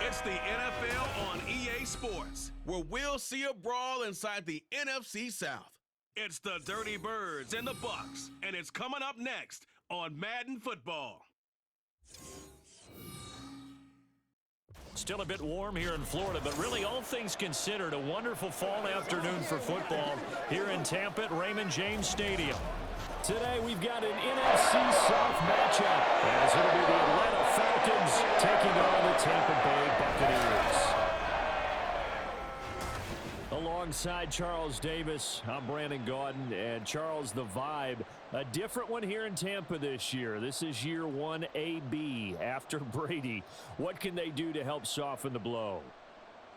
It's the NFL on EA Sports, where we'll see a brawl inside the NFC South. It's the Dirty Birds and the Bucs, and it's coming up next on Madden Football. Still a bit warm here in Florida, but really all things considered, a wonderful fall afternoon for football here in Tampa at Raymond James Stadium. Today we've got an NFC South matchup as it'll be the Atlanta Falcons taking on the Tampa Bay Buccaneers. Alongside Charles Davis, I'm Brandon Gaudin, and Charles, the vibe, a different one here in Tampa this year. This is year 1 AB after Brady. What can they do to help soften the blow?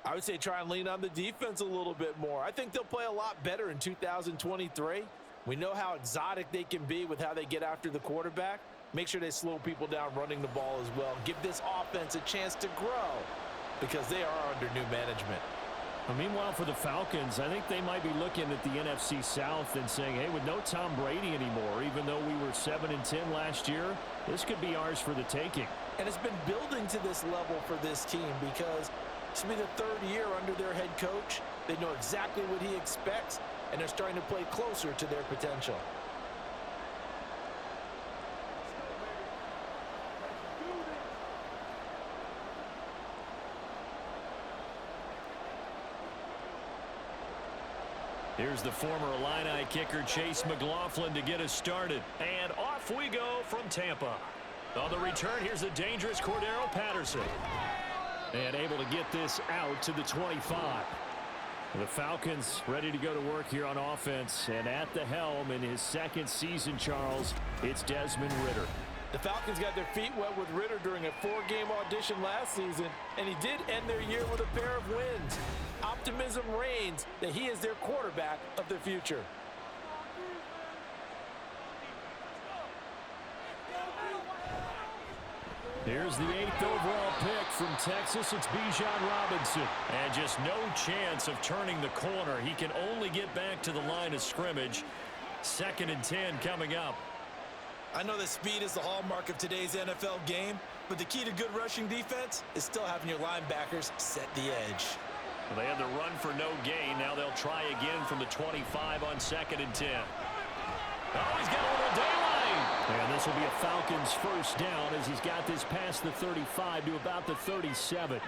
I would say try and lean on the defense a little bit more. I think they'll play a lot better in 2023. We know how exotic they can be with how they get after the quarterback. Make sure they slow people down running the ball as well. Give this offense a chance to grow because they are under new management. Well, meanwhile, for the Falcons, I think they might be looking at the NFC South and saying, hey, with no Tom Brady anymore, even though we were 7-10 last year, this could be ours for the taking. And it's been building to this level for this team because this will be the third year under their head coach. They know exactly what he expects, and they're starting to play closer to their potential. Here's the former Illini kicker Chase McLaughlin to get us started. And off we go from Tampa. On the return, here's a dangerous Cordero Patterson. And able to get this out to the 25. The Falcons ready to go to work here on offense. And at the helm in his second season, Charles, it's Desmond Ridder. The Falcons got their feet wet with Ridder during a 4-game audition last season, and he did end their year with a pair of wins. Optimism reigns that he is their quarterback of the future. Here's the 8th overall pick from Texas. It's Bijan Robinson. And just no chance of turning the corner. He can only get back to the line of scrimmage. 2nd and 10 coming up. I know that speed is the hallmark of today's NFL game, but the key to good rushing defense is still having your linebackers set the edge. Well, they had the run for no gain. Now they'll try again from the 25 on 2nd and 10. Oh, he's got a little daylight. And this will be a Falcons first down as he's got this past the 35 to about the 37.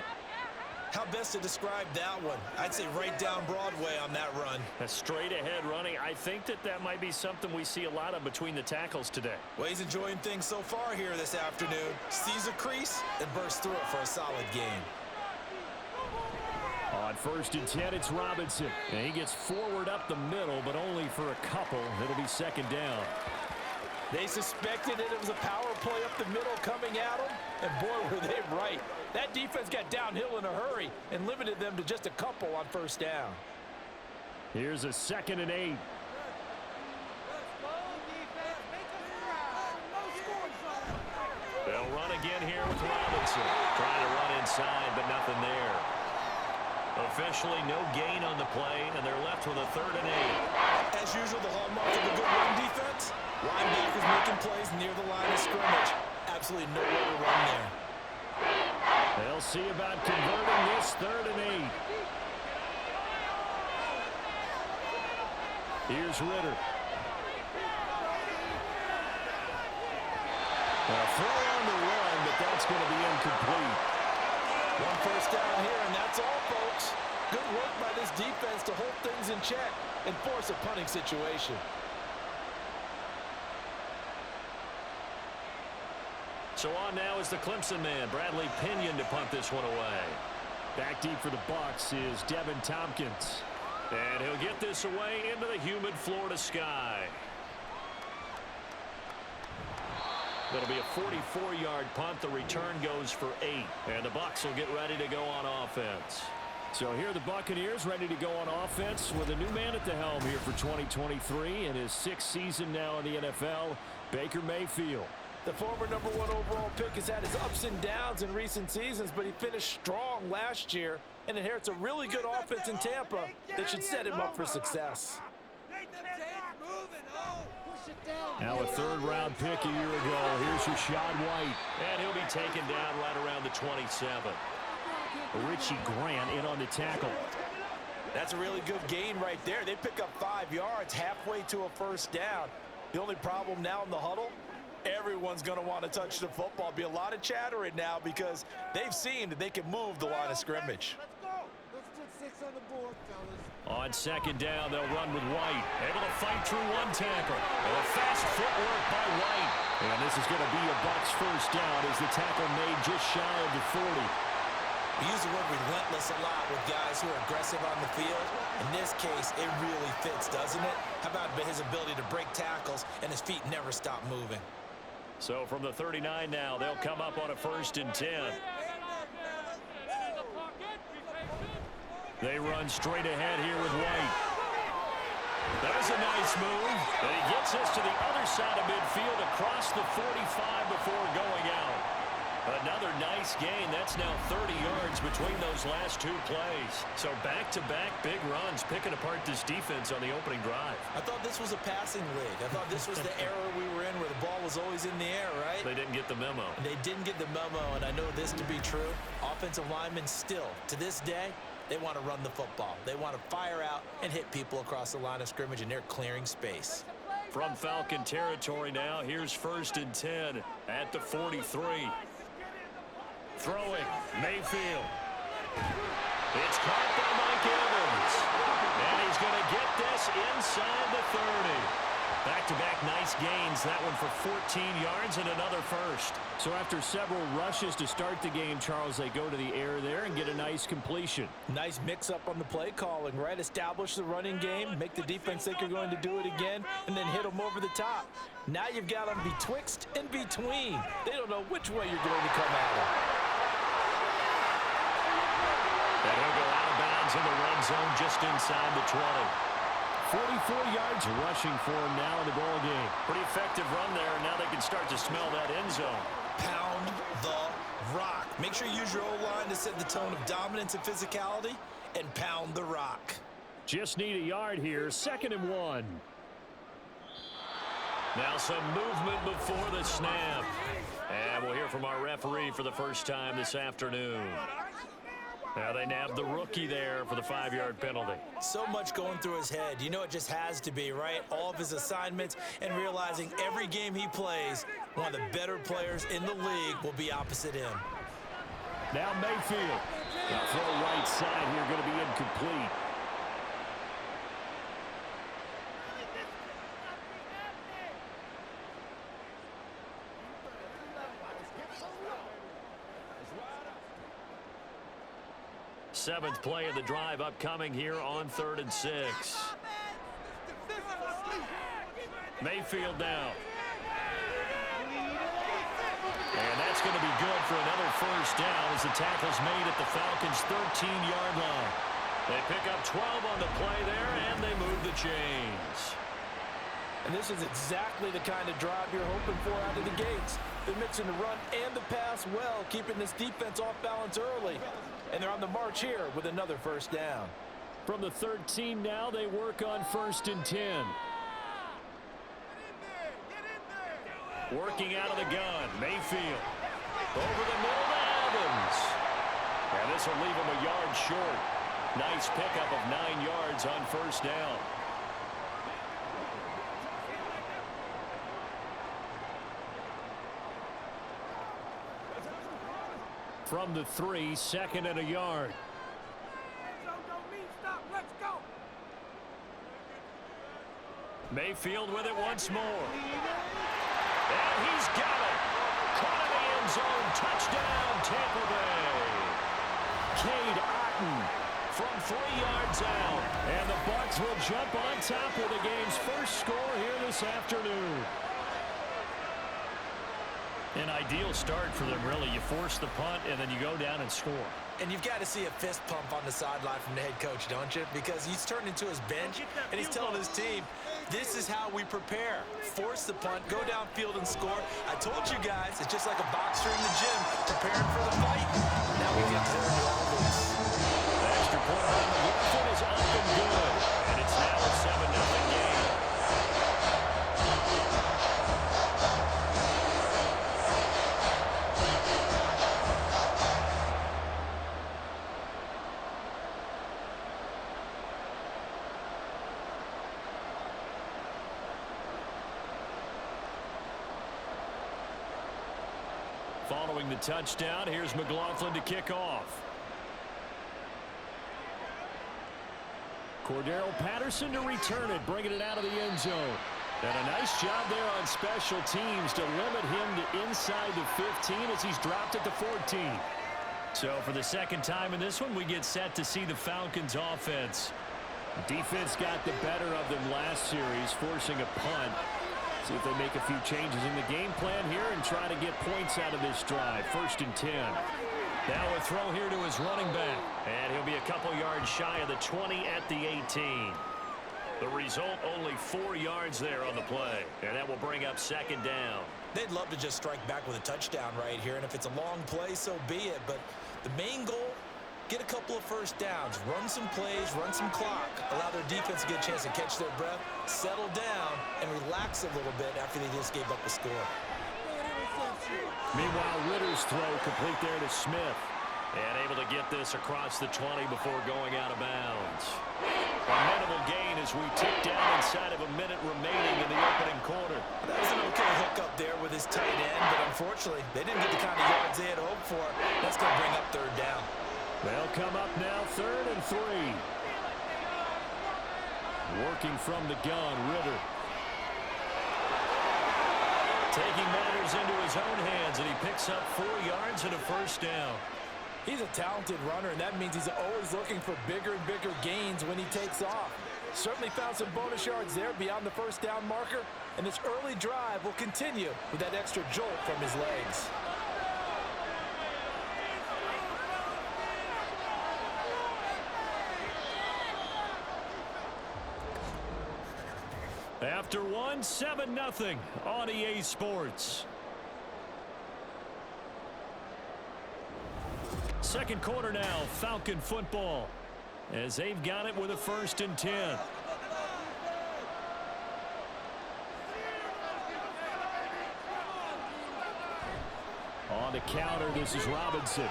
How best to describe that one? I'd say right down Broadway on that run. A straight ahead running. I think that might be something we see a lot of between the tackles today. Well, he's enjoying things so far here this afternoon. Sees a crease and bursts through it for a solid game. On 1st and 10, it's Robinson. And he gets forward up the middle, but only for a couple. It'll be 2nd down. They suspected it was a power play up the middle coming at them, and boy, were they right. That defense got downhill in a hurry and limited them to just a couple on 1st down. Here's a 2nd and 8. They'll run again here with Robinson. Trying to run inside, but nothing there. Officially no gain on the play, and they're left with a 3rd and 8. As usual, the hallmark of a good run defense, linebackers making plays near the line of scrimmage. Absolutely nowhere to run there. They'll see about converting this 3rd and 8. Here's Ridder. A throw on the run, but that's going to be incomplete. 1 first down here, and that's all, folks. Good work by this defense to hold things in check and force a punting situation. So on now is the Clemson man, Bradley Pinion, to punt this one away. Back deep for the Bucs is Devin Tompkins. And he'll get this away into the humid Florida sky. That'll be a 44-yard punt. The return goes for 8. And the Bucs will get ready to go on offense. So here are the Buccaneers ready to go on offense with a new man at the helm here for 2023 in his 6th season now in the NFL, Baker Mayfield. The former #1 overall pick has had his ups and downs in recent seasons, but he finished strong last year and inherits a really good offense in Tampa that should set him up for success. Now a 3rd-round pick a year ago. Here's Rachaad White. And he'll be taken down right around the 27. Richie Grant in on the tackle. That's a really good gain right there. They pick up 5 yards halfway to a first down. The only problem now in the huddle, everyone's going to want to touch the football. Be a lot of chattering now because they've seen that they can move the line of scrimmage. On second down, they'll run with White. Able to fight through one tackle. A fast footwork by White. And this is going to be a Bucs first down as the tackle made just shy of the 40. We use the word relentless a lot with guys who are aggressive on the field. In this case, it really fits, doesn't it? How about his ability to break tackles and his feet never stop moving? So from the 39 now, they'll come up on a 1st and 10. They run straight ahead here with White. There's a nice move. And he gets us to the other side of midfield across the 45 before going out. Another nice gain. That's now 30 yards between those last 2 plays. So back-to-back big runs, picking apart this defense on the opening drive. I thought this was a passing league. I thought this was the era we were in where the ball was always in the air, right? They didn't get the memo. They didn't get the memo, and I know this to be true. Offensive linemen still, to this day, they want to run the football. They want to fire out and hit people across the line of scrimmage, and they're clearing space. From Falcon territory now, here's 1st and 10 at the 43. Throwing, Mayfield. It's caught by Mike Evans. And he's going to get this inside the 30. Back-to-back nice gains. That one for 14 yards and another first. So after several rushes to start the game, Charles, they go to the air there and get a nice completion. Nice mix-up on the play calling, right? Establish the running game, make the defense think you're going to do it again, and then hit them over the top. Now you've got them betwixt and between. They don't know which way you're going to come at them. And he'll go out of bounds in the red zone just inside the 20. 44 yards rushing for him now in the ball game. Pretty effective run there. Now they can start to smell that end zone. Pound the rock. Make sure you use your O-line to set the tone of dominance and physicality, and pound the rock. Just need a yard here. 2nd and 1. Now some movement before the snap. And we'll hear from our referee for the first time this afternoon. Now they nabbed the rookie there for the 5-yard penalty. So much going through his head. You know it just has to be, right? All of his assignments and realizing every game he plays, one of the better players in the league will be opposite him. Now Mayfield. The throw right side here going to be incomplete. Seventh play of the drive upcoming here on 3rd and 6. Mayfield now. And that's going to be good for another first down as the tackle's made at the Falcons' 13-yard line. They pick up 12 on the play there, and they move the chains. And this is exactly the kind of drive you're hoping for out of the gates. They're mixing the run and the pass well, keeping this defense off balance early. And they're on the march here with another first down. From the 13 now, they work on 1st and 10. Working out of the gun, Mayfield. Over the middle to Evans. And this will leave him a yard short. Nice pickup of 9 yards on first down. From the 3, 2nd and a yard. Mayfield with it once more. And he's got it. Caught in the end zone. Touchdown, Tampa Bay. Cade Otton from 3 yards out. And the Bucs will jump on top of the game's first score here this afternoon. An ideal start for them, really. You force the punt, and then you go down and score. And you've got to see a fist pump on the sideline from the head coach, don't you? Because he's turned into his bench, and he's telling his team, this is how we prepare. Force the punt, go downfield and score. I told you guys, it's just like a boxer in the gym preparing for the fight. Now we get to learn all this. The extra point on the left foot is up and good. And it's now a 7-0 game. Following the touchdown, here's McLaughlin to kick off. Cordero Patterson to return it, bringing it out of the end zone. And a nice job there on special teams to limit him to inside the 15 as he's dropped at the 14. So for the second time in this one, we get set to see the Falcons offense. Defense got the better of them last series, forcing a punt. See if they make a few changes in the game plan here and try to get points out of this drive. 1st and 10. Now a throw here to his running back. And he'll be a couple yards shy of the 20 at the 18. The result, only 4 yards there on the play. And that will bring up 2nd down. They'd love to just strike back with a touchdown right here. And if it's a long play, so be it. But the main goal, get a couple of first downs, run some plays, run some clock, allow their defense to get a chance to catch their breath, settle down, and relax a little bit after they just gave up the score. Meanwhile, Ritter's throw complete there to Smith. And able to get this across the 20 before going out of bounds. A minimal gain as we tick down inside of a minute remaining in the opening quarter. That was an okay hook up there with his tight end, but unfortunately, they didn't get the kind of yards they had hoped for. That's going to bring up 3rd down. They'll come up now 3rd and 3. Working from the gun, Ritter. Taking matters into his own hands, and he picks up 4 yards and a 1st down. He's a talented runner, and that means he's always looking for bigger and bigger gains when he takes off. Certainly found some bonus yards there beyond the 1st down marker, and this early drive will continue with that extra jolt from his legs. After one, 7-0 on EA Sports. Second quarter now, Falcon football, as they've got it with a 1st and 10. On the counter, this is Robinson.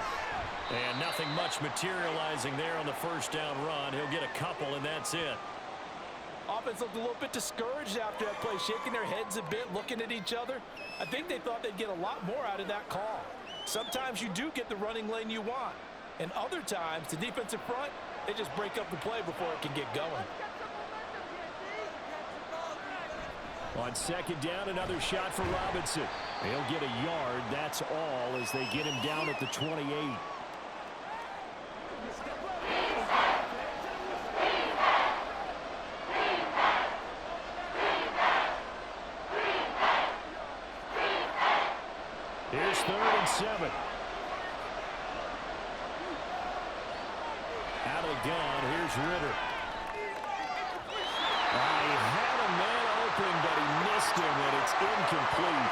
And nothing much materializing there on the 1st down run. He'll get a couple, and that's it. Offense looked a little bit discouraged after that play, shaking their heads a bit, looking at each other. I think they thought they'd get a lot more out of that call. Sometimes you do get the running lane you want. And other times, the defensive front, they just break up the play before it can get going. On 2nd down, another shot for Robinson. He'll get a yard, that's all, as they get him down at the 28. Here's 3rd and 7. Out of the gun, here's Ritter. He had a man open, but he missed him, and it's incomplete.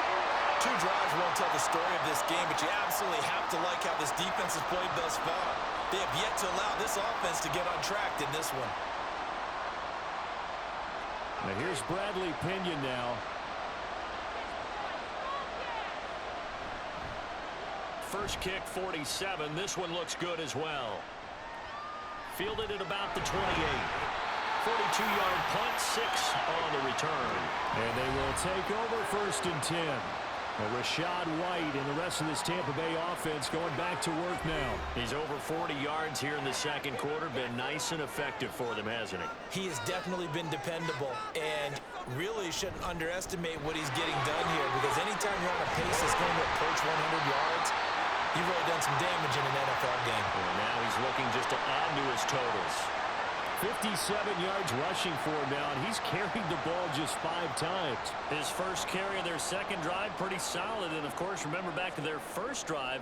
2 drives won't tell the story of this game, but you absolutely have to like how this defense has played thus far. They have yet to allow this offense to get on track in this one. Now here's Bradley Pinion now. First kick, 47. This one looks good as well. Fielded at about the 28. 42-yard punt, 6 on the return. And they will take over 1st and 10. Well, Rashad White and the rest of this Tampa Bay offense going back to work now. He's over 40 yards here in the second quarter. Been nice and effective for them, hasn't he? He has definitely been dependable, and really shouldn't underestimate what he's getting done here, because anytime you're on a pace that's going to approach 100 yards, you've really done some damage in an NFL game. Well, now he's looking just to add to his totals. 57 yards rushing for him now, and he's carried the ball just 5 times. His first carry of their second drive, pretty solid. And, of course, remember back to their first drive,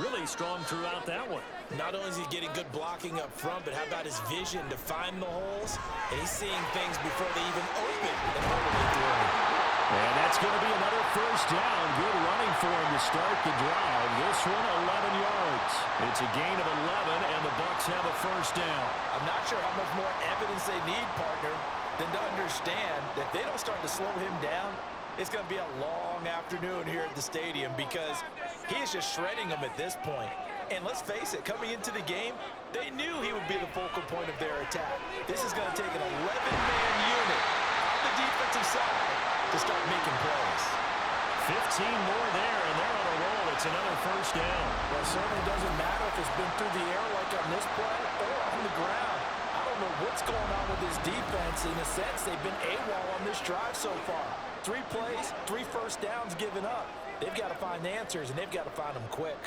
really strong throughout that one. Not only is he getting good blocking up front, but how about his vision to find the holes? And he's seeing things before they even open and all the way through. And that's going to be another 1st down. Good running for him to start the drive. This one, 11 yards. It's a gain of 11, and the Bucs have a 1st down. I'm not sure how much more evidence they need, partner, than to understand that if they don't start to slow him down, it's going to be a long afternoon here at the stadium, because he is just shredding them at this point. And let's face it, coming into the game, they knew he would be the focal point of their attack. This is going to take an 11-man unit on the defensive side to start making plays. 15 more there, and they're on a roll it's another first down. Well, it certainly doesn't matter if it's been through the air like on this play or on the ground. I don't know what's going on with this defense. In a sense, they've been AWOL on this drive so far. 3 plays, 3 first downs given up. They've got to find answers, and they've got to find them quick.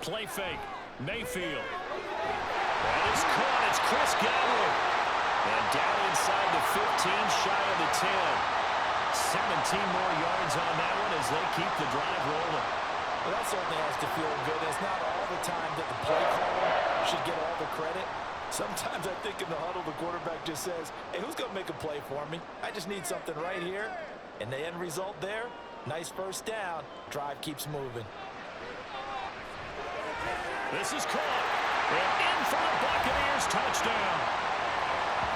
Play fake. Mayfield. That is caught. It's Chris Godwin. And down inside the 15, shy of the 10. 17 more yards on that one as they keep the drive rolling. Well, that certainly has to feel good. It's not all the time that the play caller should get all the credit. Sometimes I think in the huddle, the quarterback just says, hey, who's going to make a play for me? I just need something right here. And the end result there, nice first down. Drive keeps moving. This is caught. And in for the Buccaneers touchdown.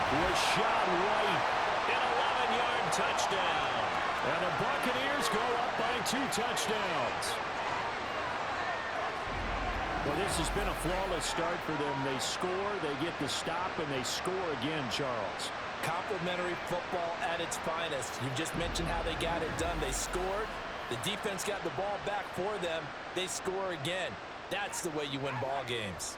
Rashad White, an 11-yard touchdown. And the Buccaneers go up by 2 touchdowns. Well, this has been a flawless start for them. They score, they get the stop, and they score again, Charles. Complimentary football at its finest. You just mentioned how they got it done. They scored. The defense got the ball back for them. They score again. That's the way you win ball games.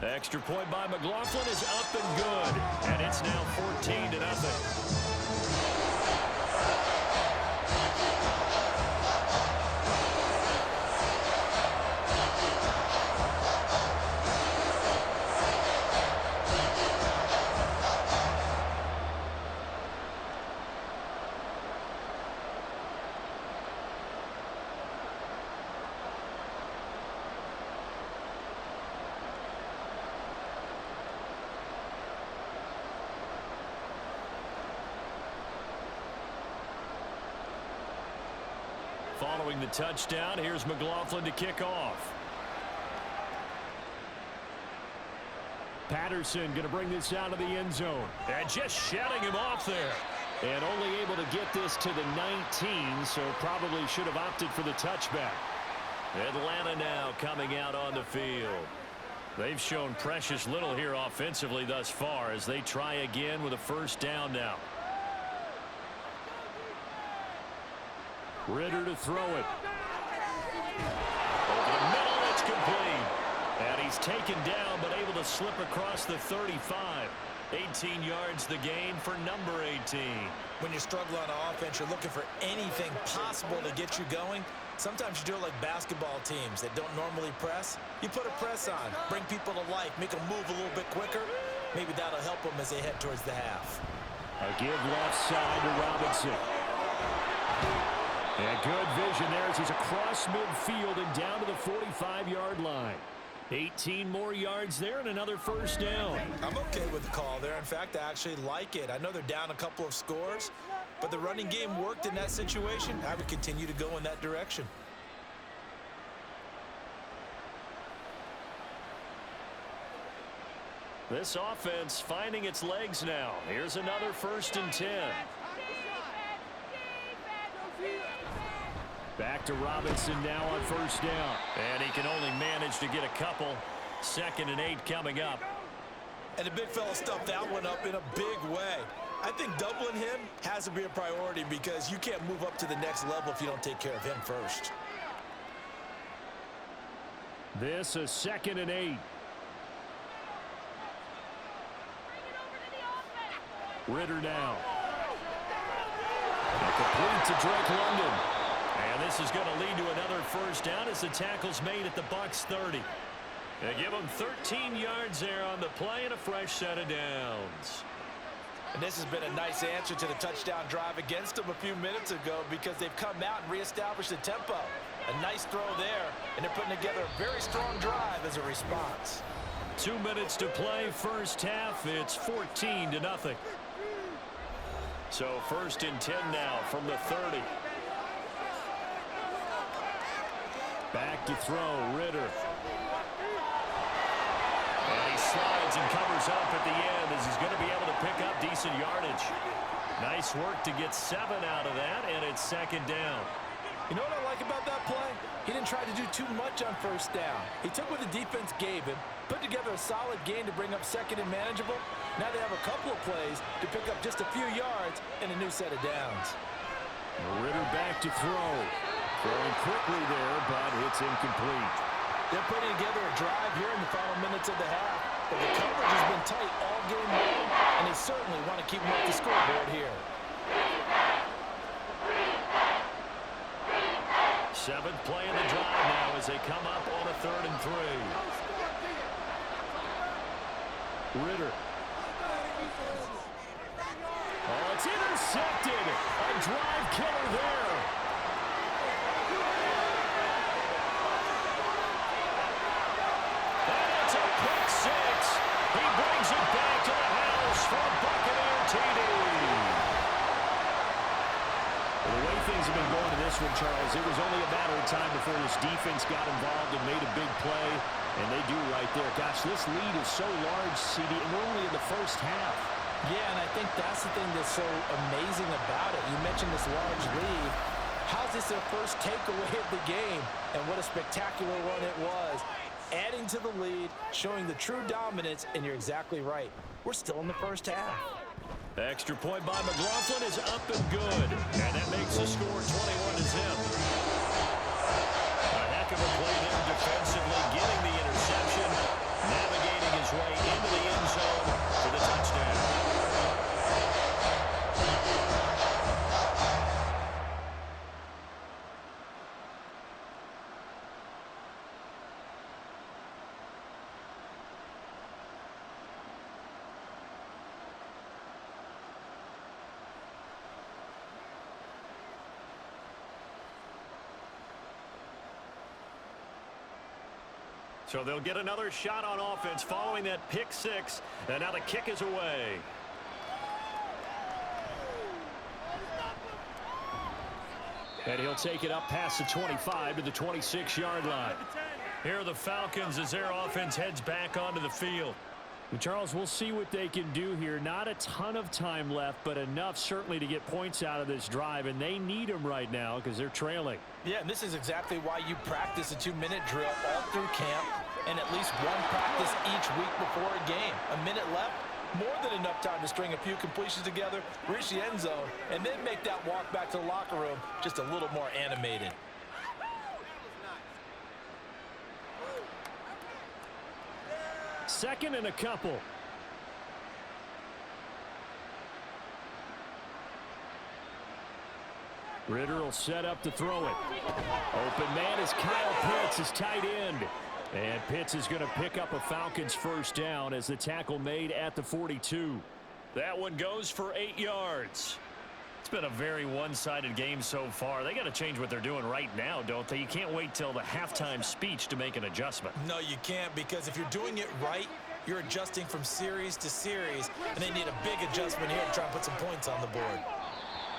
Extra point by McLaughlin is up and good. And it's now 14-0. Following the touchdown, here's McLaughlin to kick off. Patterson going to bring this out of the end zone. And just shutting him off there. And only able to get this to the 19, so probably should have opted for the touchback. Atlanta now coming out on the field. They've shown precious little here offensively thus far as they try again with a first down now. Ritter to throw it. Over the middle, it's complete. And he's taken down, but able to slip across the 35. 18 yards the gain for number 18. When you struggle on offense, you're looking for anything possible to get you going. Sometimes you do it like basketball teams that don't normally press. You put a press on, bring people to life, make them move a little bit quicker. Maybe that'll help them as they head towards the half. A give left side to Robinson. And good vision there as he's across midfield and down to the 45-yard line. 18 more yards there and another first down. I'm okay with the call there. In fact, I actually like it. I know they're down a couple of scores, but the running game worked in that situation. I would continue to go in that direction. This offense finding its legs now. Here's another 1st and 10. Back to Robinson now on first down. And he can only manage to get a couple. 2nd and 8 coming up. And the big fella stuffed that one up in a big way. I think doubling him has to be a priority because you can't move up to the next level if you don't take care of him first. This is 2nd and 8. Ritter now. And complete to Drake London. And this is going to lead to another first down as the tackle's made at the Bucs 30. They give them 13 yards there on the play and a fresh set of downs. And this has been a nice answer to the touchdown drive against them a few minutes ago because they've come out and reestablished the tempo. A nice throw there, and they're putting together a very strong drive as a response. 2 minutes to play, first half. It's 14-0. So 1st and 10 now from the 30. Back to throw, Ritter. And he slides and covers up at the end as he's going to be able to pick up decent yardage. Nice work to get 7 out of that, and it's 2nd down. You know what I like about that play? He didn't try to do too much on first down. He took what the defense gave him, put together a solid gain to bring up second and manageable. Now they have a couple of plays to pick up just a few yards and a new set of downs. Ritter back to throw. Throwing quickly there, but it's incomplete. They're putting together a drive here in the final minutes of the half, but the coverage has been tight all game long, and they certainly want to keep them off the scoreboard here. Seventh play of the drive now as they come up on a 3rd and 3. Ritter. Oh, it's intercepted. A drive killer there. And it's a pick six. He brings it back to the house for a Buccaneer TD. The way things have been going in this one, Charles, it was only a matter of time before this defense got involved and made a big play, and they do right there. Gosh, this lead is so large, CD, and we're only in the first half. Yeah, and I think that's the thing that's so amazing about it. You mentioned this large lead. How's this their first takeaway of the game? And what a spectacular run it was. Adding to the lead, showing the true dominance, and you're exactly right. We're still in the first half. Extra point by McLaughlin is up and good. And that makes the score 21-0. A heck of a play there defensively, getting the interception, navigating his way into the end zone for the touchdown. So they'll get another shot on offense following that pick six. And now the kick is away. And he'll take it up past the 25 to the 26-yard line. Here are the Falcons as their offense heads back onto the field. And Charles, we'll see what they can do here. Not a ton of time left, but enough certainly to get points out of this drive, and they need them right now because they're trailing. Yeah, and this is exactly why you practice a 2-minute drill all through camp and at least one practice each week before a game. A minute left, more than enough time to string a few completions together, reach the end zone, and then make that walk back to the locker room just a little more animated. Second and a couple. Ritter will set up to throw it. Open man is Kyle Pitts, his tight end. And Pitts is going to pick up a Falcons first down as the tackle made at the 42. That one goes for 8 yards. It's been a very one-sided game so far. They got to change what they're doing right now, don't they? You can't wait till the halftime speech to make an adjustment. No, you can't, because if you're doing it right, you're adjusting from series to series, and they need a big adjustment here to try and put some points on the board.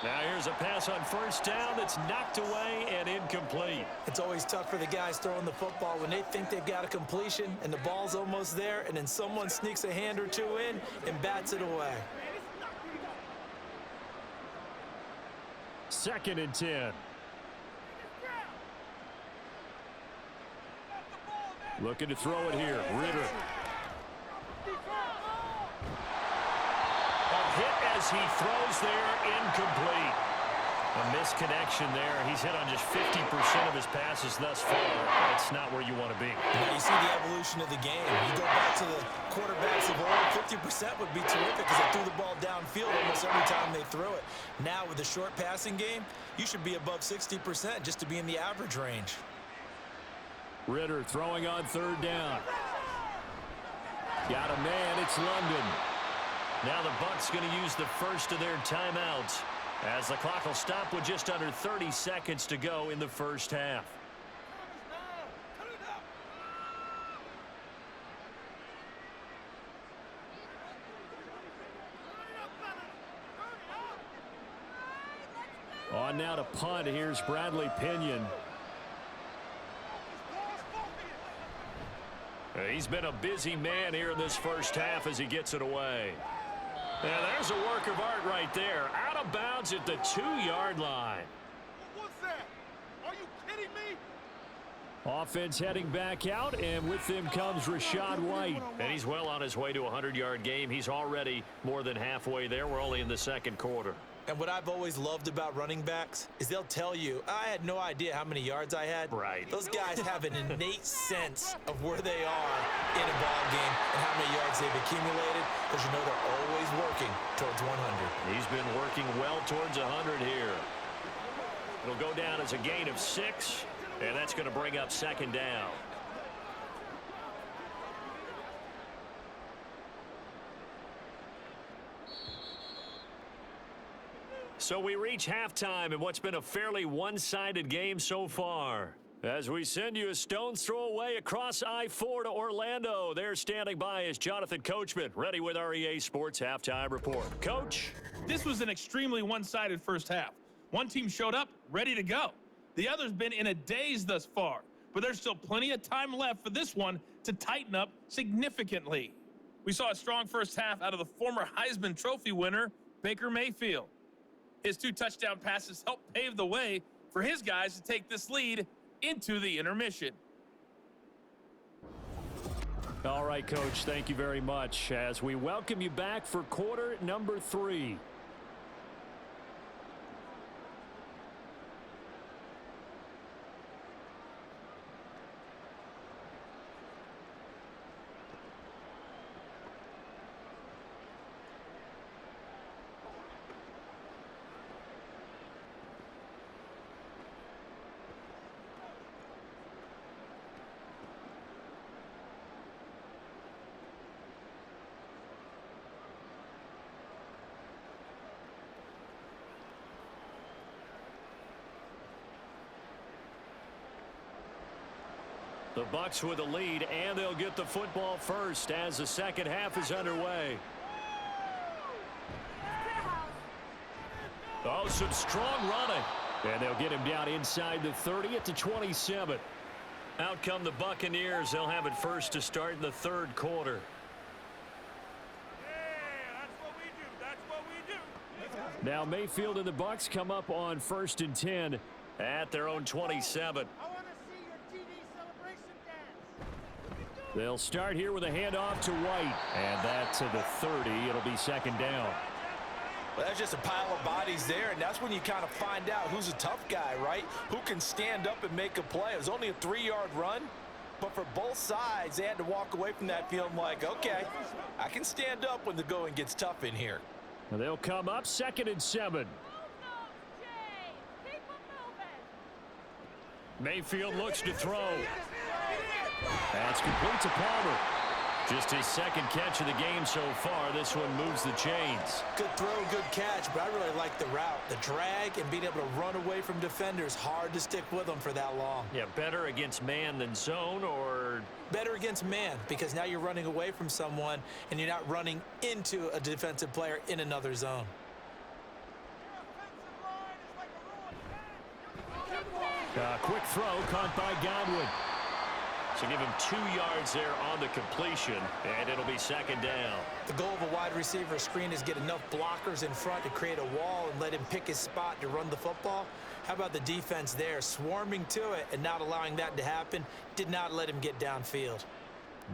Now here's a pass on first down that's knocked away and incomplete. It's always tough for the guys throwing the football when they think they've got a completion and the ball's almost there, and then someone sneaks a hand or two in and bats it away. Second and 10. Looking to throw it here. Ritter. A hit as he throws there, incomplete. A misconnection there. He's hit on just 50% of his passes thus far. That's not where you want to be. Now you see the evolution of the game. You go back to the quarterbacks of old, 50% would be terrific because they threw the ball downfield almost every time they threw it. Now with the short passing game, you should be above 60% just to be in the average range. Ritter throwing on third down. Got a man, it's London. Now the Bucs going to use the first of their timeouts as the clock will stop with just under 30 seconds to go in the first half. On now to punt. Here's Bradley Pinion. He's been a busy man here in this first half as he gets it away. And there's a work of art right there. Out of bounds at the 2-yard line. What's that? Offense heading back out, and with them comes Rachaad White. And he's well on his way to a 100-yard game. He's already more than halfway there. We're only in the second quarter. And what I've always loved about running backs is they'll tell you, I had no idea how many yards I had. Right. Those guys have an innate sense of where they are in a ball game and how many yards they've accumulated, because you know they're always working towards 100. He's been working well towards 100 here. It'll go down as a gain of 6, and that's going to bring up second down. So we reach halftime in what's been a fairly one-sided game so far. As we send you a stone's throw away across I-4 to Orlando. There standing by is Jonathan Coachman, ready with our EA Sports Halftime Report. Coach? This was an extremely one-sided first half. One team showed up, ready to go. The other's been in a daze thus far, but there's still plenty of time left for this one to tighten up significantly. We saw a strong first half out of the former Heisman Trophy winner, Baker Mayfield. His 2 touchdown passes helped pave the way for his guys to take this lead into the intermission. All right, Coach, thank you very much as we welcome you back for quarter number 3. The Bucs with a lead, and they'll get the football first as the second half is underway. Oh, some strong running. And they'll get him down inside the 30 at the 27. Out come the Buccaneers. They'll have it first to start in the third quarter. Now Mayfield and the Bucs come up on 1st and 10 at their own 27. They'll start here with a handoff to White. And that to the 30. It'll be second down. Well, that's just a pile of bodies there, and that's when you kind of find out who's a tough guy, right? Who can stand up and make a play. It was only a 3-yard run, but for both sides, they had to walk away from that feeling like, okay, I can stand up when the going gets tough in here. And they'll come up 2nd and 7. Mayfield looks to throw. That's complete to Palmer. Just his second catch of the game so far. This one moves the chains. Good throw, good catch, but I really like the route. The drag and being able to run away from defenders. Hard to stick with them for that long. Yeah, better against man than zone, or? Better against man, because now you're running away from someone and you're not running into a defensive player in another zone. Quick throw caught by Godwin. So give him 2 yards there on the completion, and it'll be second down. The goal of a wide receiver screen is get enough blockers in front to create a wall and let him pick his spot to run the football. How about the defense there, swarming to it and not allowing that to happen? Did not let him get downfield.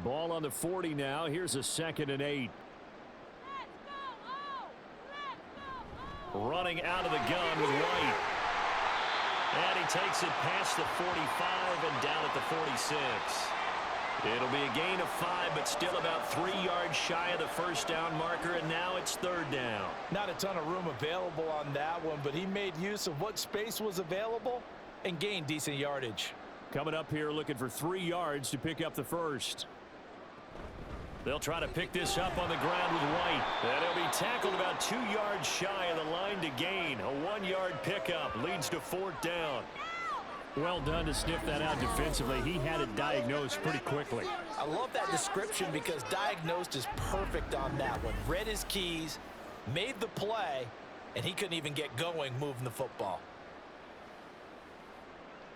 Ball on the 40 now. Here's a 2nd and 8. Running out of the gun with White. And he takes it past the 45 and down at the 46. It'll be a gain of 5, but still about 3 yards shy of the first down marker, and now it's third down. Not a ton of room available on that one, but he made use of what space was available and gained decent yardage. Coming up here looking for 3 yards to pick up the first. They'll try to pick this up on the ground with White. And he'll be tackled about 2 yards shy of the line to gain. A 1-yard pickup leads to 4th down. Well done to sniff that out defensively. He had it diagnosed pretty quickly. I love that description because diagnosed is perfect on that one. Read his keys, made the play, and he couldn't even get going moving the football.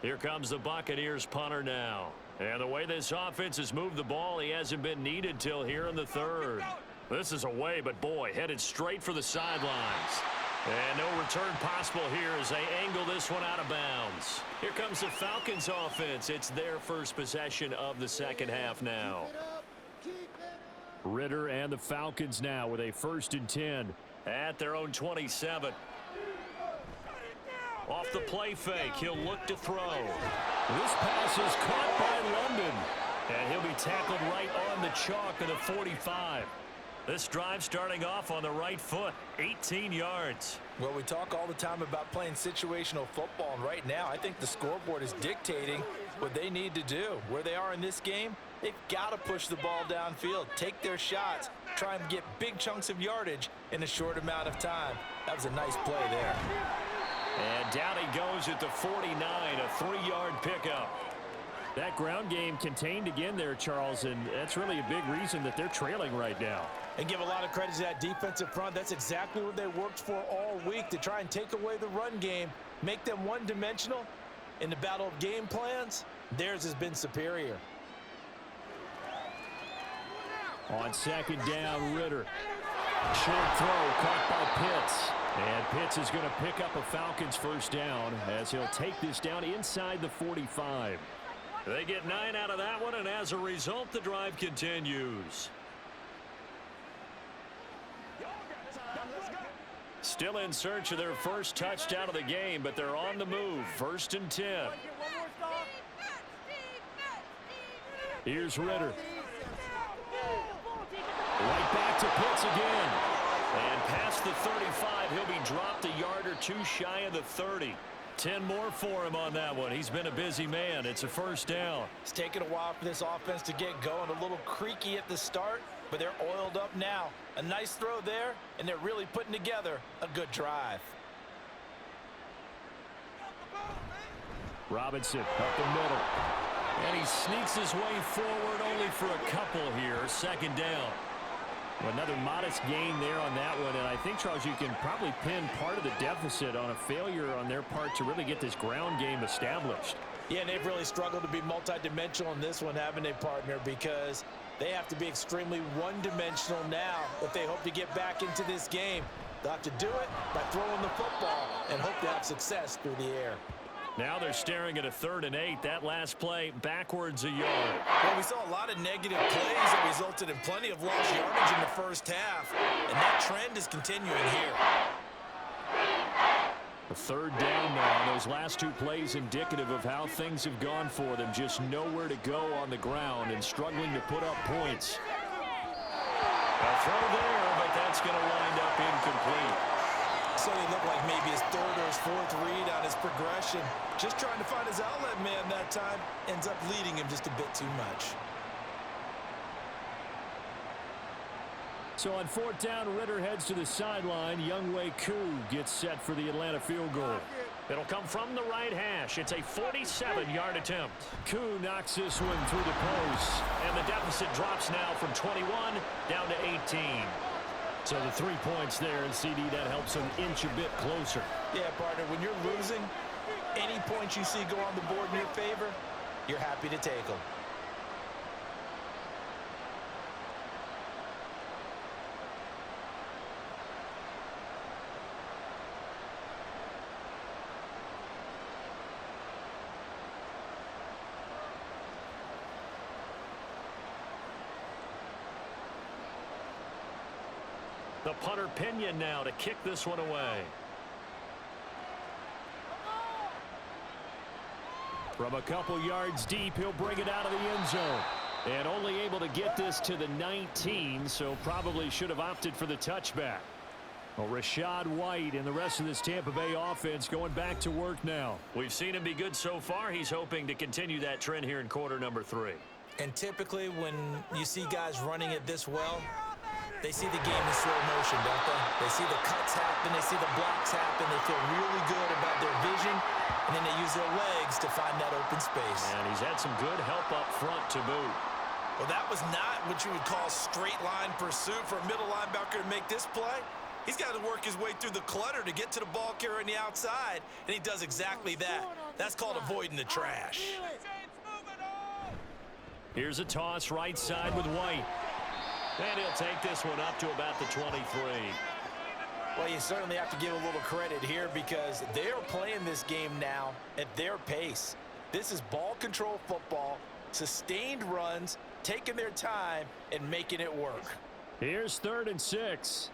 Here comes the Buccaneers punter now. And the way this offense has moved the ball, he hasn't been needed till here in the third. This is away, but boy, headed straight for the sidelines. And no return possible here as they angle this one out of bounds. Here comes the Falcons offense. It's their first possession of the second half now. Ritter and the Falcons now with a 1st and 10 at their own 27. Off the play fake, he'll look to throw. This pass is caught by London. And he'll be tackled right on the chalk of the 45. This drive starting off on the right foot, 18 yards. Well, we talk all the time about playing situational football, and right now I think the scoreboard is dictating what they need to do. Where they are in this game, they've got to push the ball downfield, take their shots, try and get big chunks of yardage in a short amount of time. That was a nice play there. And down he goes at the 49, a 3-yard pickup. That ground game contained again there, Charles, and that's really a big reason that they're trailing right now. And give a lot of credit to that defensive front. That's exactly what they worked for all week, to try and take away the run game, make them one-dimensional. In the battle of game plans, theirs has been superior. On 2nd down, Ritter. Short throw caught by Pitts. And Pitts is going to pick up a Falcons 1st down as he'll take this down inside the 45. They get 9 out of that one, and as a result, the drive continues. Still in search of their first touchdown of the game, but they're on the move. 1st and 10. Here's Ritter. Right back to Pitts again. And past the 35, he'll be dropped a yard or two shy of the 30. 10 more for him on that one. He's been a busy man. It's a 1st down. It's taken a while for this offense to get going. A little creaky at the start, but they're oiled up now. A nice throw there, and they're really putting together a good drive. Robinson up the middle. And he sneaks his way forward only for a couple here. 2nd down. Another modest gain there on that one, and I think, Charles, you can probably pin part of the deficit on a failure on their part to really get this ground game established. Yeah, and they've really struggled to be multidimensional in this one, haven't they, partner, because they have to be extremely one-dimensional now if they hope to get back into this game. They'll have to do it by throwing the football and hope to have success through the air. Now they're staring at a 3rd and 8. That last play backwards a yard. Well, we saw a lot of negative plays that resulted in plenty of lost yardage in the 1st half, and that trend is continuing here. A 3rd down now. Those last 2 plays indicative of how things have gone for them. Just nowhere to go on the ground and struggling to put up points. A throw there, but that's going to wind up incomplete. So he looked like maybe his 3rd or his 4th read on his progression. Just trying to find his outlet man that time. Ends up leading him just a bit too much. So on 4th down, Ritter heads to the sideline. Younghoe Koo gets set for the Atlanta field goal. It'll come from the right hash. It's a 47-yard attempt. Koo knocks this one through the post. And the deficit drops now from 21 down to 18. So the 3 points there, and CD, that helps them inch a bit closer. Yeah, partner, when you're losing, any points you see go on the board in your favor, you're happy to take them. The punter Pinion now to kick this one away. From a couple yards deep, he'll bring it out of the end zone. And only able to get this to the 19, so probably should have opted for the touchback. Well, Rachaad White and the rest of this Tampa Bay offense going back to work now. We've seen him be good so far. He's hoping to continue that trend here in quarter number 3. And typically when you see guys running it this well, they see the game in slow motion, don't they? They see the cuts happen, they see the blocks happen, they feel really good about their vision, and then they use their legs to find that open space. And he's had some good help up front to boot. Well, that was not what you would call straight line pursuit for a middle linebacker to make this play. He's got to work his way through the clutter to get to the ball carrier on the outside, and he does exactly that. That's called avoiding the trash. Here's a toss right side with White. And he'll take this one up to about the 23. Well, you certainly have to give a little credit here because they're playing this game now at their pace. This is ball control football, sustained runs, taking their time, and making it work. Here's 3rd and 6.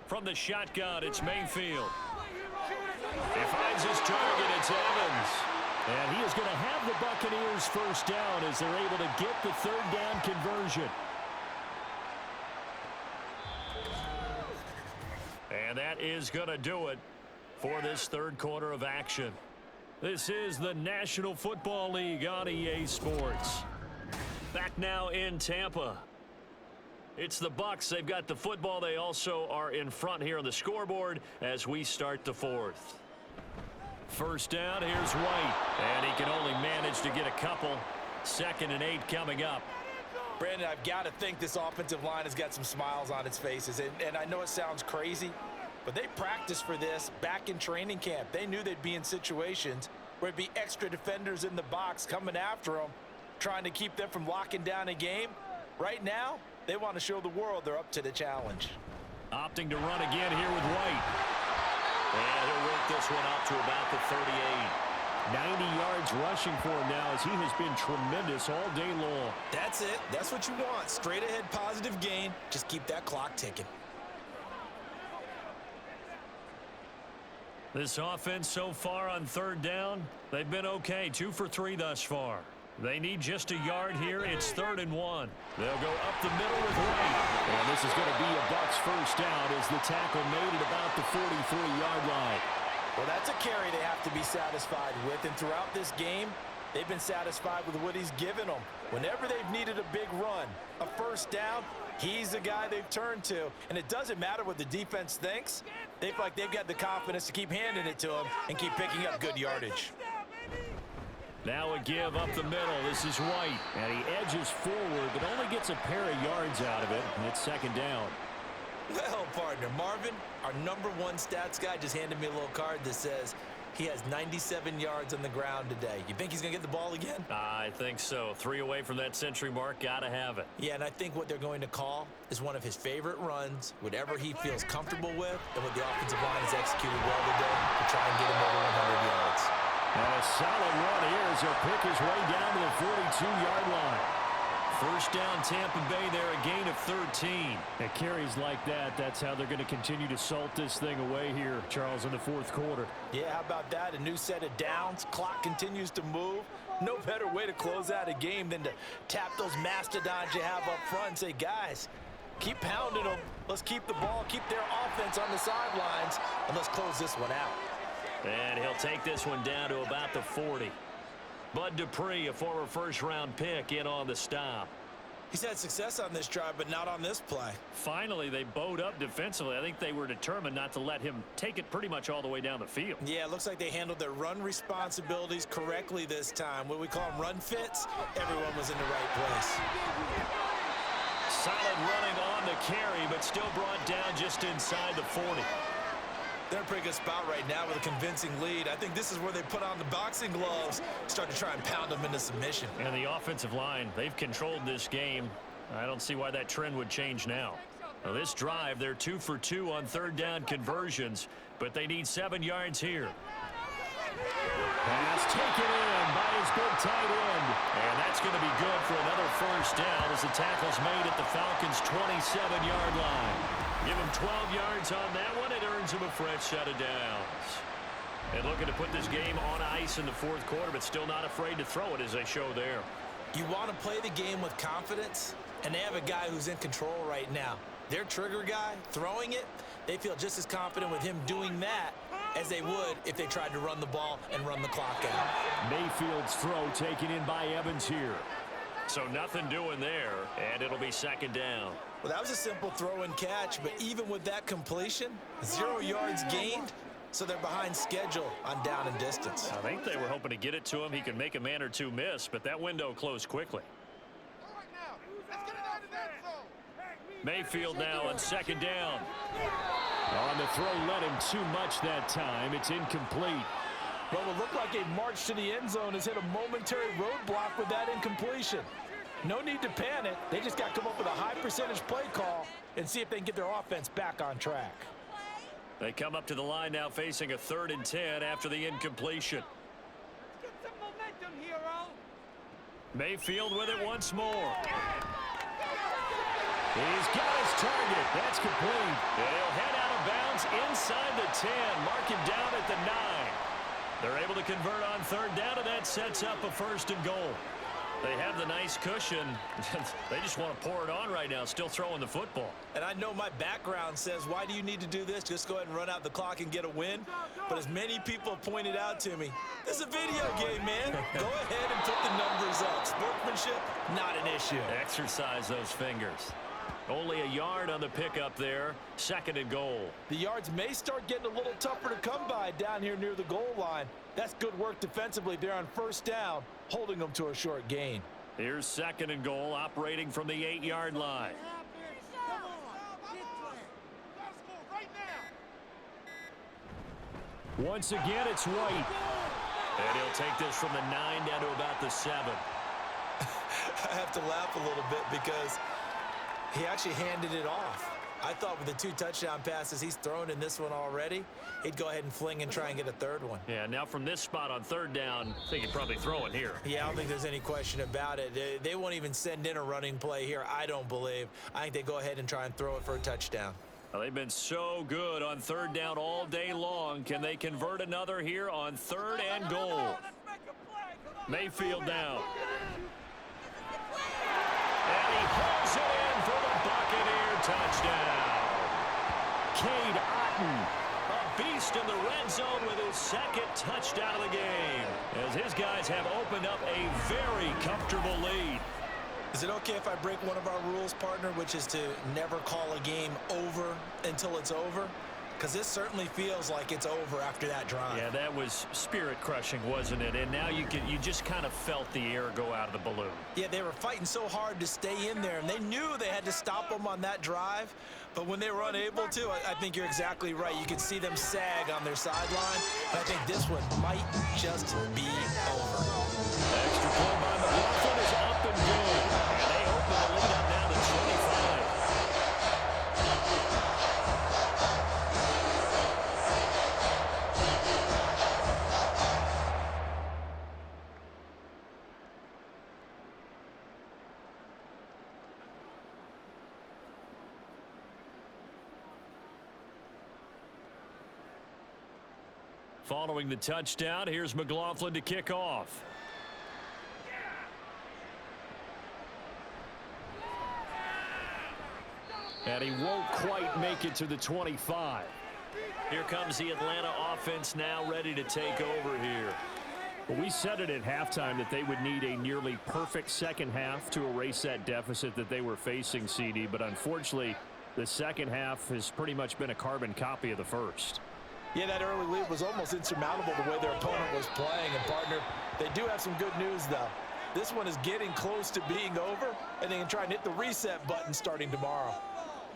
From the shotgun, it's Mayfield. He finds his target. It's Evans. And he is going to have the Buccaneers first down as they're able to get the 3rd down conversion. And that is going to do it for this 3rd quarter of action. This is the National Football League on EA Sports. Back now in Tampa. It's the Bucs. They've got the football. They also are in front here on the scoreboard as we start the 4th. First down, here's White. And he can only manage to get a couple. 2nd and 8 coming up. Brandon, I've got to think this offensive line has got some smiles on its faces. And I know it sounds crazy, but they practiced for this back in training camp. They knew they'd be in situations where it'd be extra defenders in the box coming after them, trying to keep them from locking down a game. Right now, they want to show the world they're up to the challenge. Opting to run again here with White. And he'll work this one out to about the 38. 90 yards rushing for him now as he has been tremendous all day long. That's it. That's what you want. Straight ahead positive gain. Just keep that clock ticking. This offense so far on 3rd down, they've been okay. 2 for 3 thus far. They need just a yard here. It's 3rd and 1. They'll go up the middle with White. And this is going to be a Bucs first down as the tackle made at about the 43-yard line. Well, that's a carry they have to be satisfied with. And throughout this game, they've been satisfied with what he's given them. Whenever they've needed a big run, a first down, he's the guy they've turned to. And it doesn't matter what the defense thinks. They feel like they've got the confidence to keep handing it to him and keep picking up good yardage. Now a give up the middle. This is White. And he edges forward, but only gets a pair of yards out of it. And it's 2nd down. Well, partner, Marvin, our #1 stats guy just handed me a little card that says he has 97 yards on the ground today. You think he's going to get the ball again? I think so. 3 away from that century mark. Got to have it. Yeah, and I think what they're going to call is one of his favorite runs, whatever he feels comfortable with, and what the offensive line has executed well today to try and get him over 100 yards. And a solid run here as he'll pick his way down to the 42-yard line. First down, Tampa Bay there, a gain of 13. At carries like that, that's how they're going to continue to salt this thing away here, Charles, in the 4th quarter. Yeah, how about that? A new set of downs. Clock continues to move. No better way to close out a game than to tap those mastodons you have up front and say, guys, keep pounding them. Let's keep the ball, keep their offense on the sidelines, and let's close this one out. And he'll take this one down to about the 40. Bud Dupree, a former first-round pick, in on the stop. He's had success on this drive, but not on this play. Finally, they bowed up defensively. I think they were determined not to let him take it pretty much all the way down the field. Yeah, it looks like they handled their run responsibilities correctly this time. What we call them run fits, everyone was in the right place. Solid running on the carry, but still brought down just inside the 40. They're in a pretty good spot right now with a convincing lead. I think this is where they put on the boxing gloves, start to try and pound them into submission. And the offensive line, they've controlled this game. I don't see why that trend would change now. Now this drive, they're 2 for 2 on 3rd down conversions, but they need 7 yards here. Pass taken in by his big tight end. And that's going to be good for another first down as the tackle's made at the Falcons' 27-yard line. Give him 12 yards on that one. It earns him a fresh set of downs. And looking to put this game on ice in the 4th quarter, but still not afraid to throw it as they show there. You want to play the game with confidence, and they have a guy who's in control right now. Their trigger guy, throwing it, they feel just as confident with him doing that as they would if they tried to run the ball and run the clock out. Mayfield's throw taken in by Evans here. So nothing doing there, and it'll be 2nd down. Well, that was a simple throw and catch, but even with that completion, 0 yards gained, so they're behind schedule on down and distance. I think they were hoping to get it to him. He could make a man or two miss, but that window closed quickly. Mayfield now on 2nd down. On the throw, led him too much that time. It's incomplete. Well, it looked like a march to the end zone has hit a momentary roadblock with that incompletion. No need to panic. They just got to come up with a high percentage play call and see if they can get their offense back on track. They come up to the line now facing a 3rd and 10 after the incompletion. Get some momentum, hero. Mayfield with it once more. He's got his target. That's complete. And he'll head out of bounds inside the 10. Mark him down at the 9. They're able to convert on 3rd down, and that sets up a 1st and goal. They have the nice cushion. They just want to pour it on right now, still throwing the football. And I know my background says, why do you need to do this? Just go ahead and run out the clock and get a win. But as many people have pointed out to me, this is a video game, man. Go ahead and put the numbers up. Sportsmanship, not an issue. Exercise those fingers. Only a yard on the pickup there. 2nd and goal. The yards may start getting a little tougher to come by down here near the goal line. That's good work defensively there on 1st down, holding them to a short gain. Here's 2nd and goal, operating from the 8-yard line. Once again, it's White. And he'll take this from the 9 down to about the 7. I have to laugh a little bit because he actually handed it off. I thought with the 2 touchdown passes he's thrown in this one already, he'd go ahead and fling and try and get a 3rd one. Yeah, now from this spot on 3rd down, I think he'd probably throw it here. Yeah, I don't think there's any question about it. They won't even send in a running play here, I don't believe. I think they go ahead and try and throw it for a touchdown. Well, they've been so good on 3rd down all day long. Can they convert another here on 3rd and goal? Mayfield down. And he pulls it in for the Buccaneer touchdown. Cade Otton, a beast in the red zone with his 2nd touchdown of the game, as his guys have opened up a very comfortable lead. Is it okay if I break one of our rules, partner, which is to never call a game over until it's over? Because this certainly feels like it's over after that drive. Yeah, that was spirit-crushing, wasn't it? And now you just kind of felt the air go out of the balloon. Yeah, they were fighting so hard to stay in there, and they knew they had to stop them on that drive. But when they were unable to, I think you're exactly right. You can see them sag on their sideline. And I think this one might just be over. Extra point by McLaughlin is up and good. And they open the lead up now to 25. Following the touchdown, here's McLaughlin to kick off. And he won't quite make it to the 25. Here comes the Atlanta offense now ready to take over here. Well, we said it at halftime that they would need a nearly perfect second half to erase that deficit that they were facing, CD. But unfortunately, the second half has pretty much been a carbon copy of the first. Yeah, that early lead was almost insurmountable the way their opponent was playing. And, partner, they do have some good news, though. This one is getting close to being over, and they can try and hit the reset button starting tomorrow.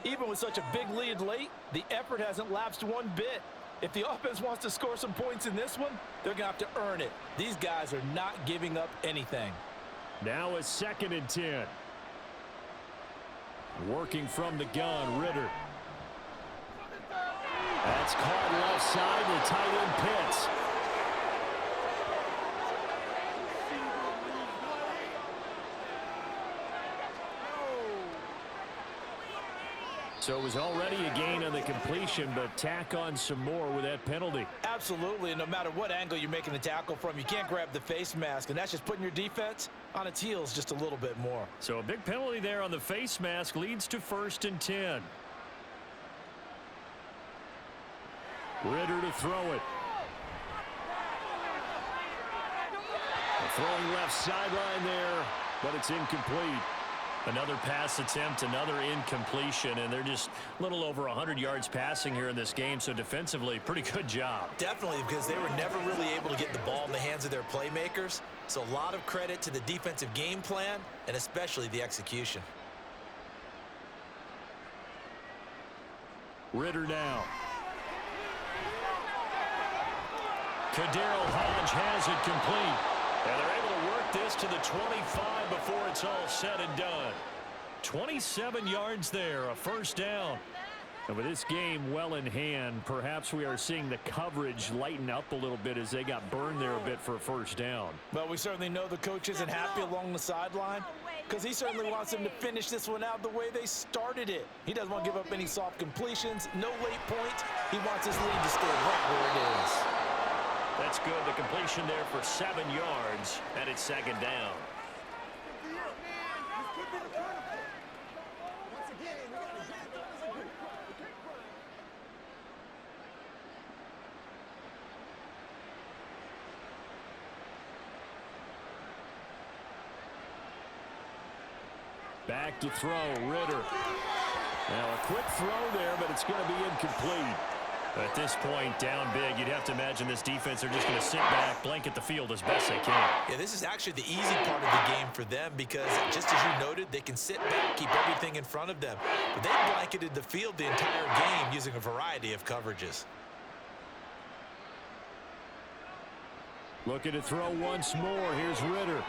Even with such a big lead late, the effort hasn't lapsed one bit. If the offense wants to score some points in this one, they're going to have to earn it. These guys are not giving up anything. Now a 2nd and 10. Working from the gun, Ritter. That's caught left side, the tight end Pitts. So it was already a gain on the completion, but tack on some more with that penalty. Absolutely, and no matter what angle you're making the tackle from, you can't grab the face mask, and that's just putting your defense on its heels just a little bit more. So a big penalty there on the face mask leads to 1st and 10. Ritter to throw it. Throwing left sideline there, but it's incomplete. Another pass attempt, another incompletion, and they're just a little over 100 yards passing here in this game, so defensively, pretty good job. Definitely, because they were never really able to get the ball in the hands of their playmakers, so a lot of credit to the defensive game plan, and especially the execution. Ritter down. Kadarius Hodge has it complete. And they're able to work this to the 25 before it's all said and done. 27 yards there, a first down. And with this game well in hand, perhaps we are seeing the coverage lighten up a little bit as they got burned there a bit for a first down. Well, we certainly know the coach isn't happy along the sideline because he certainly wants them to finish this one out the way they started it. He doesn't want to give up any soft completions, no late points. He wants his lead to stay right where it is. That's good. The completion there for 7 yards, and it's second down. Back to throw, Ritter. Now a quick throw there, but it's going to be incomplete. At this point, down big, you'd have to imagine this defense are just going to sit back, blanket the field as best they can. Yeah, this is actually the easy part of the game for them because, just as you noted, they can sit back, keep everything in front of them. But they blanketed the field the entire game using a variety of coverages. Looking to throw once more. Here's Ritter.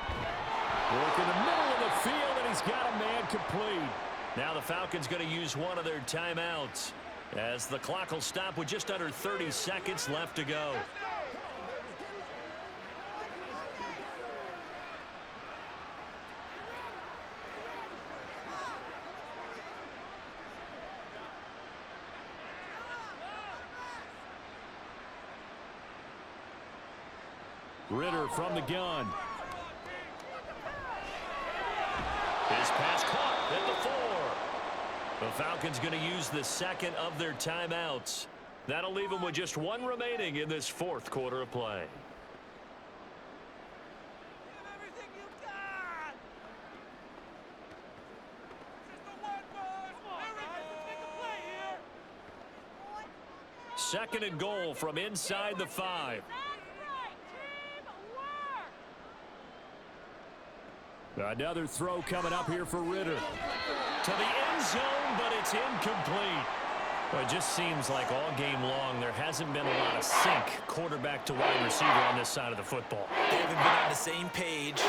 Work in the middle of the field, and he's got a man complete. Now the Falcons going to use one of their timeouts as the clock will stop with just under 30 seconds left to go. Ritter from the gun. His pass caught at the 4. The Falcons going to use the second of their timeouts. That'll leave them with just one remaining in this fourth quarter of play. Give everything you got. Just the one, boys. Everybody, let's make a play here. Second and goal from inside the 5. Another throw coming up here for Ritter. To the end zone, but it's incomplete. Well, it just seems like all game long there hasn't been a lot of sync quarterback to wide receiver on this side of the football. They haven't been on the same page,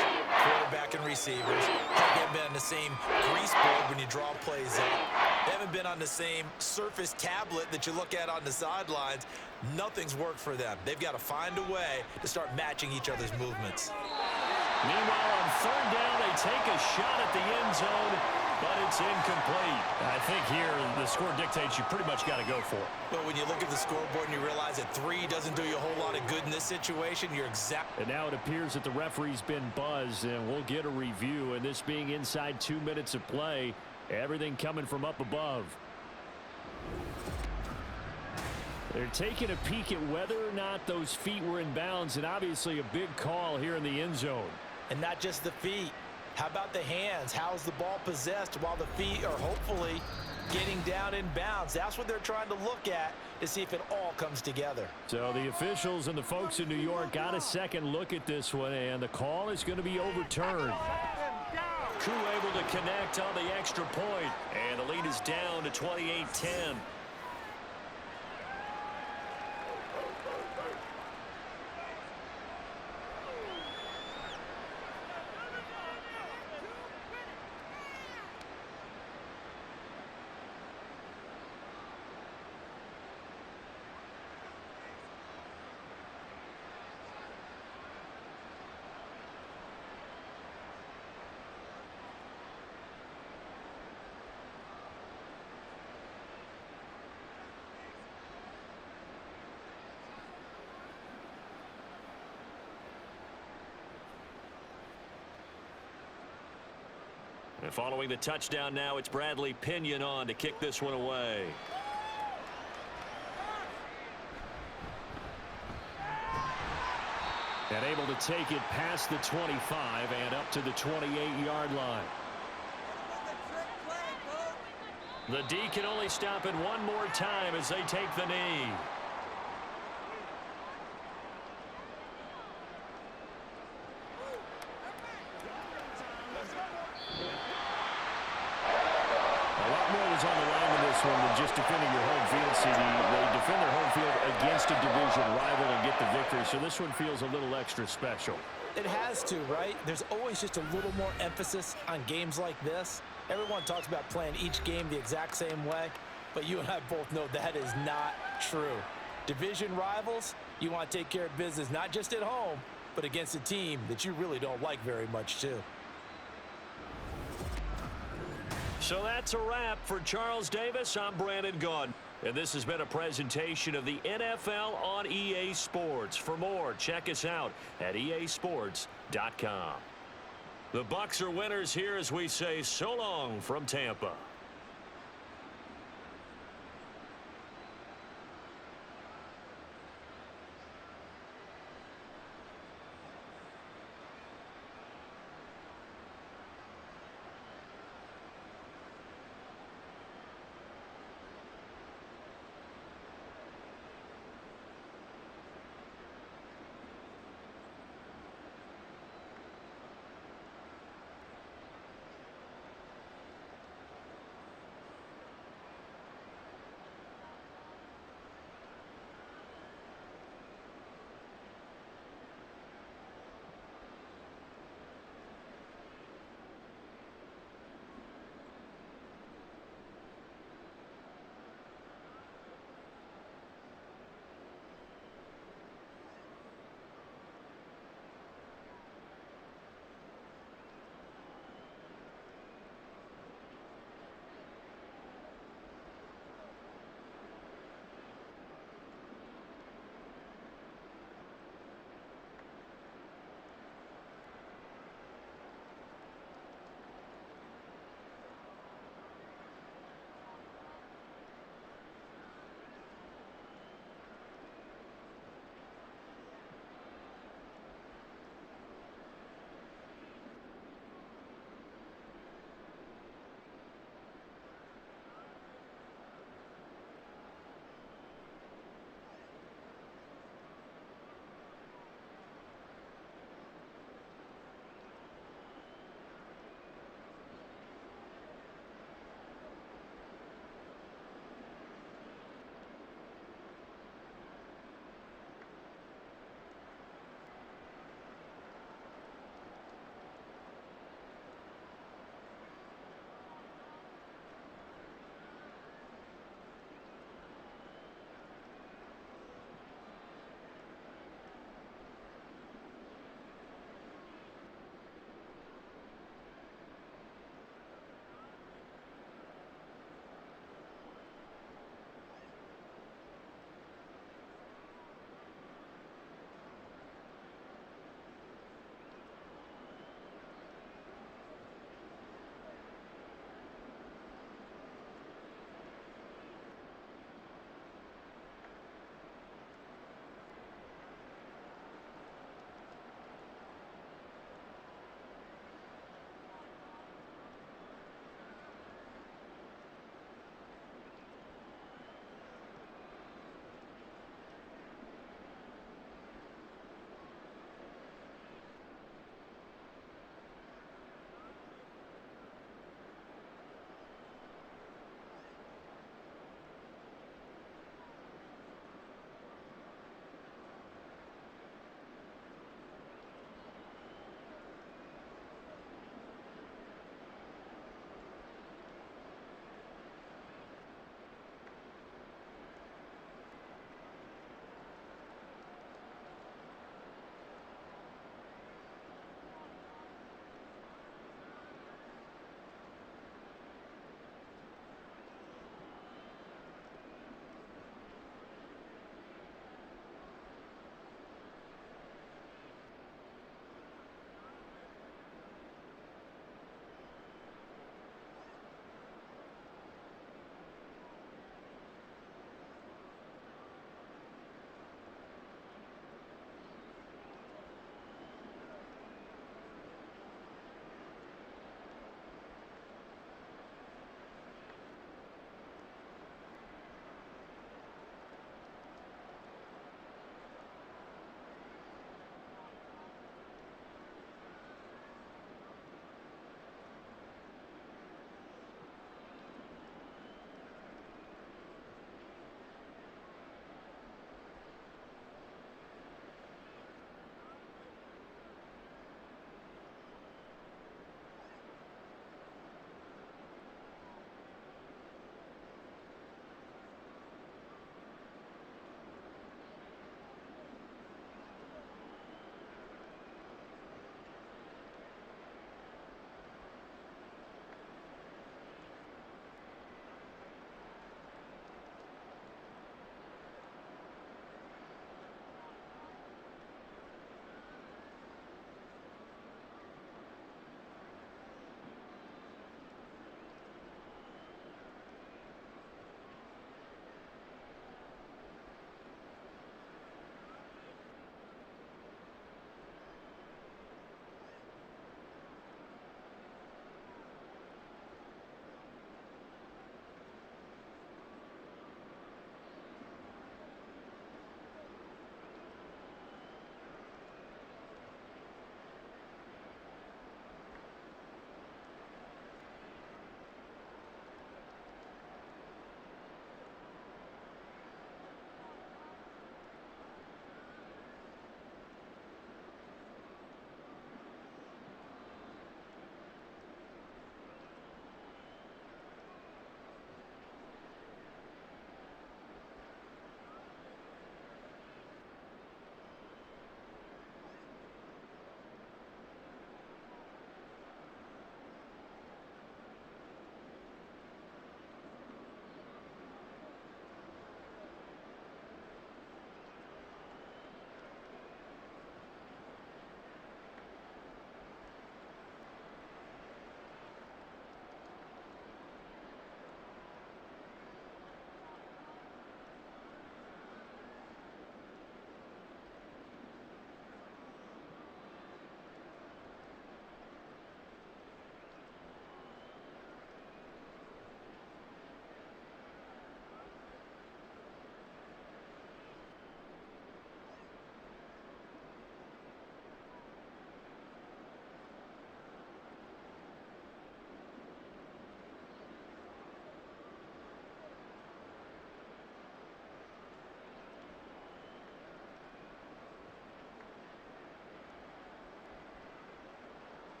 quarterback and receivers. They haven't been on the same grease board when you draw plays up. They haven't been on the same surface tablet that you look at on the sidelines. Nothing's worked for them. They've got to find a way to start matching each other's movements. Meanwhile, on third down, they take a shot at the end zone, but it's incomplete. I think here the score dictates you pretty much got to go for it. But when you look at the scoreboard and you realize that 3 doesn't do you a whole lot of good in this situation, you're exactly. And now it appears that the referee's been buzzed, and we'll get a review. And this being inside 2 minutes of play, everything coming from up above. They're taking a peek at whether or not those feet were in bounds, and obviously a big call here in the end zone. And not just the feet. How about the hands? How's the ball possessed while the feet are hopefully getting down in bounds? That's what they're trying to look at to see if it all comes together. So the officials and the folks in New York got a second look at this one, and the call is going to be overturned. Crew able to connect on the extra point, and the lead is down to 28-10. And following the touchdown now, it's Bradley Pinion on to kick this one away. And able to take it past the 25 and up to the 28-yard line. The D can only stop it one more time as they take the knee. On the line in this one than just defending your home field, CD. They defend their home field against a division rival and get the victory, so this one feels a little extra special. It has to, right? There's always just a little more emphasis on games like this. Everyone talks about playing each game the exact same way, but you and I both know that is not true. Division rivals, you want to take care of business not just at home, but against a team that you really don't like very much too. So that's a wrap for Charles Davis. I'm Brandon Gaudin. And this has been a presentation of the NFL on EA Sports. For more, check us out at easports.com. The Bucs are winners here as we say so long from Tampa.